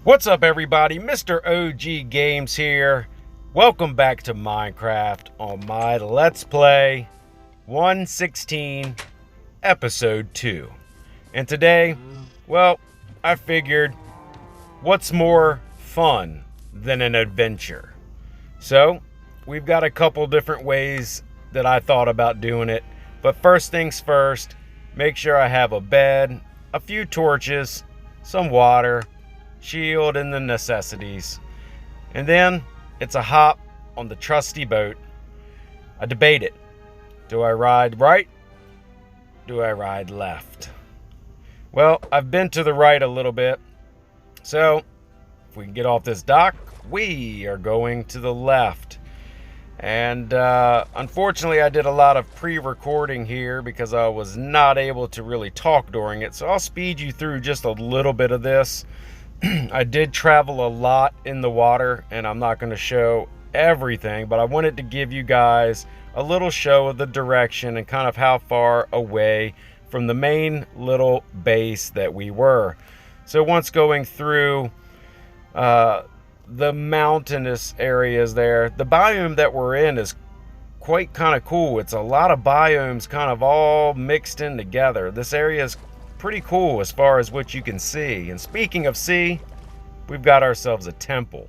What's up, everybody? Mr. OG Games here. Welcome back to Minecraft on my Let's Play 116 Episode 2. And today, well, I figured what's more fun than an adventure? So, we've got a couple different ways that I thought about doing it. But first things first, make sure I have a bed, a few torches, some water, shield, and the necessities. And then it's a hop on the trusty boat. I debate it. Do I ride right? Do I ride left? Well, I've been to the right a little bit. So if we can get off this dock, we are going to the left. And unfortunately, I did a lot of pre-recording here because I was not able to really talk during it. So I'll speed you through just a little bit of this. I did travel a lot in the water, and I'm not going to show everything, but I wanted to give you guys a little show of the direction and kind of how far away from the main little base that we were. So once going through the mountainous areas there, the biome that we're in is quite kind of cool. It's a lot of biomes kind of all mixed in together. This area is pretty cool as far as what you can see. And speaking of sea, we've got ourselves a temple.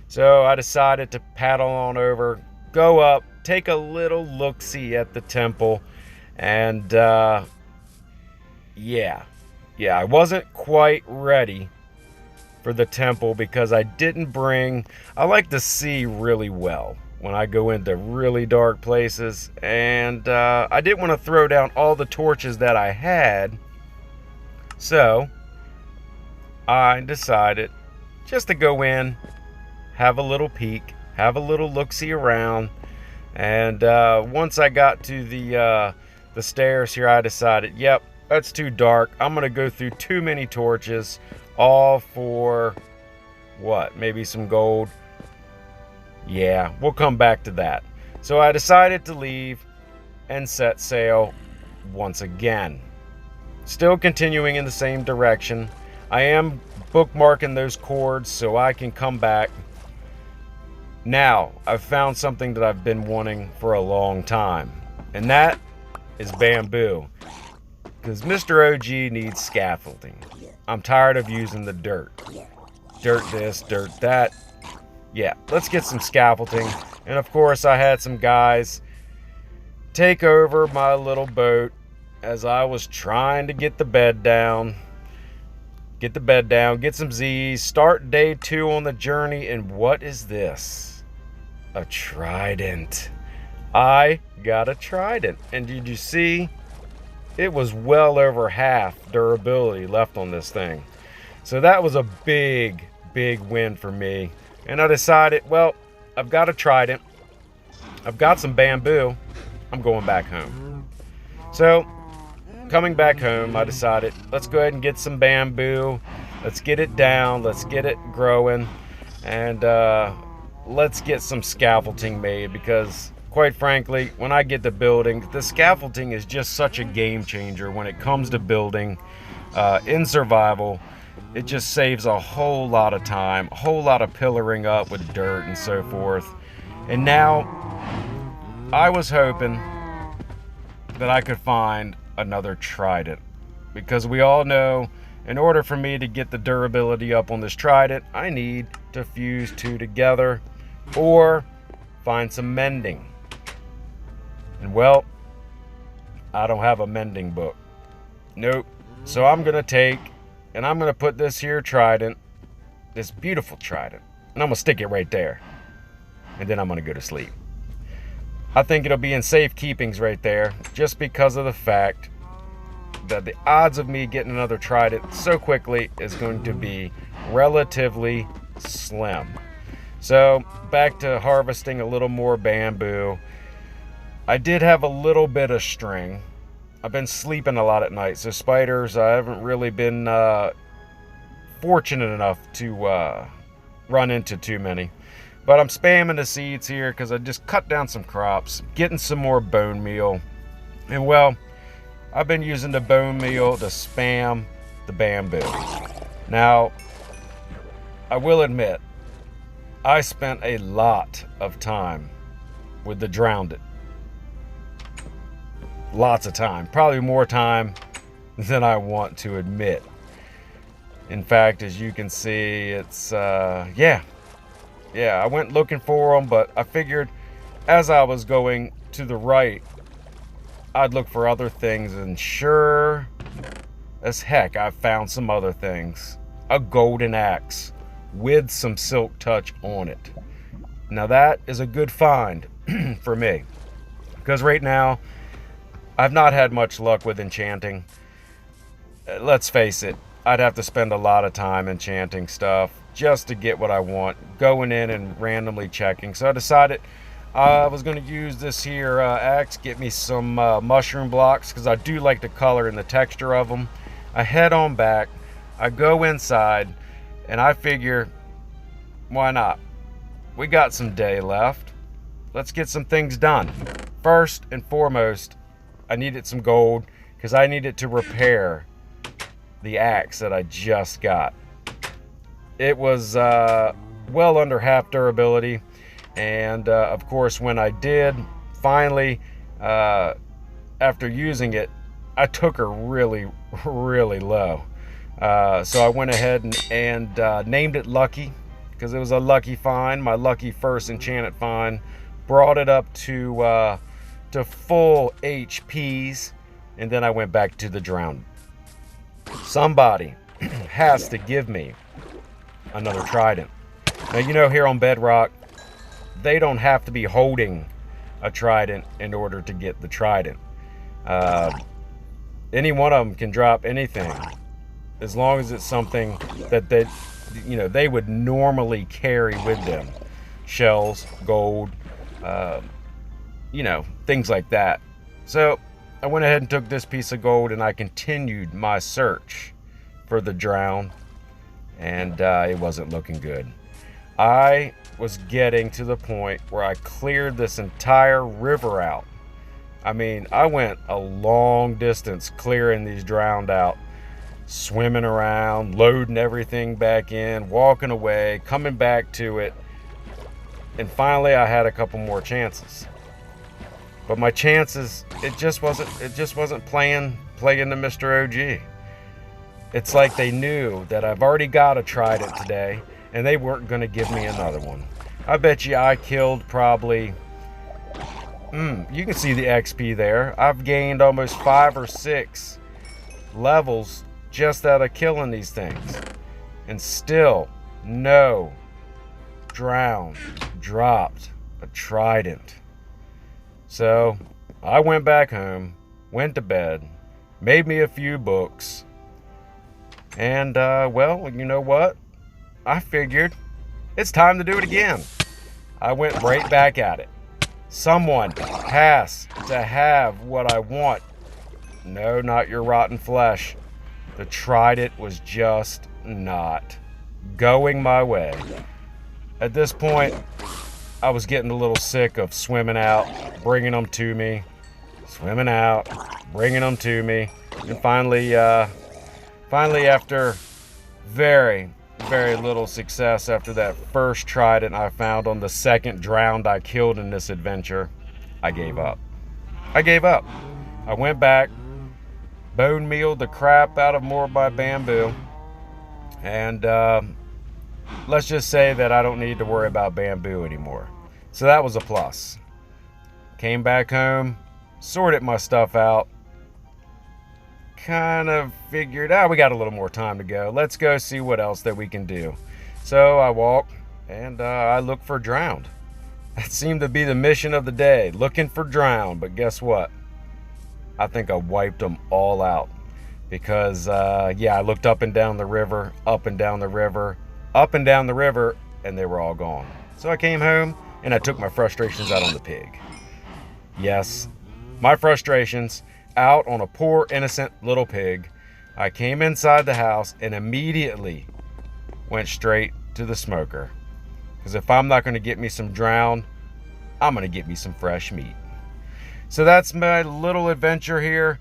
So I decided to paddle on over, go up, take a little look-see at the temple. And yeah, I wasn't quite ready for the temple because I didn't bring, I like to see really well when I go into really dark places. And I didn't want to throw down all the torches that I had. So I decided just to go in, have a little peek, have a little look-see around. And once I got to the stairs here, I decided, yep, that's too dark. I'm going to go through too many torches, all for what? Maybe some gold. Yeah, we'll come back to that. So I decided to leave and set sail once again. Still continuing in the same direction. I am bookmarking those chords so I can come back. Now, I've found something that I've been wanting for a long time. And that is bamboo. Because Mr. OG needs scaffolding. I'm tired of using the dirt. Dirt this, dirt that. Yeah, let's get some scaffolding. And of course, I had some guys take over my little boat as I was trying to get the bed down. Get some Z's, start day 2 on the journey, and what is this? A trident. I got a trident, and did you see? It was well over half durability left on this thing. So that was a big win for me. And I decided, well, I've got a trident, I've got some bamboo, I'm going back home. So coming back home, I decided, let's go ahead and get some bamboo. Let's get it down. Let's get it growing. And let's get some scaffolding made because, quite frankly, when I get to building, the scaffolding is just such a game changer when it comes to building in survival. It just saves a whole lot of time, a whole lot of pillaring up with dirt and so forth. And now, I was hoping that I could find another trident, because we all know in order for me to get the durability up on this trident, I need to fuse 2 together or find some mending. And well, I don't have a mending book. Nope. So I'm gonna take and I'm gonna put this here trident, this beautiful trident, and I'm gonna stick it right there, and then I'm gonna go to sleep. I think it'll be in safe keepings right there, just because of the fact that the odds of me getting another trident so quickly is going to be relatively slim. So back to harvesting a little more bamboo. I did have a little bit of string. I've been sleeping a lot at night, so spiders, I haven't really been fortunate enough to run into too many. But I'm spamming the seeds here because I just cut down some crops, getting some more bone meal. And well, I've been using the bone meal to spam the bamboo. Now, I will admit, I spent a lot of time with the drowned. Lots of time. Probably more time than I want to admit. In fact, as you can see, it's, yeah, I went looking for them, but I figured as I was going to the right, I'd look for other things, and sure as heck, I found some other things. A golden axe with some silk touch on it. Now that is a good find for me, because right now I've not had much luck with enchanting. Let's face it, I'd have to spend a lot of time enchanting stuff just to get what I want, going in and randomly checking. So I decided I was going to use this here axe, get me some mushroom blocks, because I do like the color and the texture of them. I head on back, I go inside, and I figure, why not? We got some day left. Let's get some things done. First and foremost, I needed some gold, because I needed to repair the axe that I just got. It was well under half durability, and of course when I did finally, after using it, I took her really low. So I went ahead and named it Lucky, because it was a lucky find, my lucky first enchanted find. Brought it up to full HPs, and then I went back to the drowned. Somebody has to give me another trident. Now, you know, here on Bedrock, they don't have to be holding a trident in order to get the trident. Any one of them can drop anything, as long as it's something that they would normally carry with them. Shells, gold, things like that. So I went ahead and took this piece of gold, and I continued my search for the drowned, and it wasn't looking good. I was getting to the point where I cleared this entire river out. I mean, I went a long distance clearing these drowned out, swimming around, loading everything back in, walking away, coming back to it, and finally I had a couple more chances. But my chances, it just wasn't playing to Mr. OG. It's like they knew that I've already got a trident today, and they weren't going to give me another one. I bet you I killed probably, you can see the XP there. I've gained almost 5 or 6 levels just out of killing these things. And still, no drowned dropped a trident. So I went back home, went to bed, made me a few books, and well, you know what? I figured it's time to do it again. I went right back at it. Someone has to have what I want. No, not your rotten flesh. The trident was just not going my way. At this point, I was getting a little sick of swimming out, bringing them to me, swimming out, bringing them to me, and finally after very little success after that first trident I found on the second drowned I killed in this adventure, I gave up. I went back, bone mealed the crap out of more of my bamboo, and let's just say that I don't need to worry about bamboo anymore. So that was a plus. Came back home, sorted my stuff out, kind of figured, we got a little more time to go. Let's go see what else that we can do. So I walked, and I looked for drowned. That seemed to be the mission of the day, looking for drowned. But guess what? I think I wiped them all out. Because, I looked up and down the river, up and down the river, up and down the river, and they were all gone. So I came home, and I took my frustrations out on the pig. Yes, my frustrations out on a poor, innocent little pig. I came inside the house and immediately went straight to the smoker. Because if I'm not going to get me some drowned, I'm going to get me some fresh meat. So that's my little adventure here.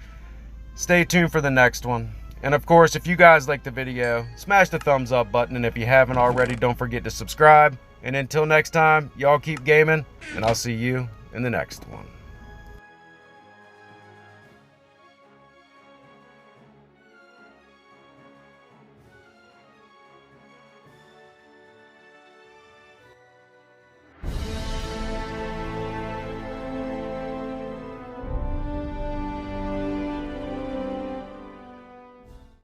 Stay tuned for the next one. And of course, if you guys like the video, smash the thumbs up button. And if you haven't already, don't forget to subscribe. And until next time, y'all keep gaming, and I'll see you in the next one.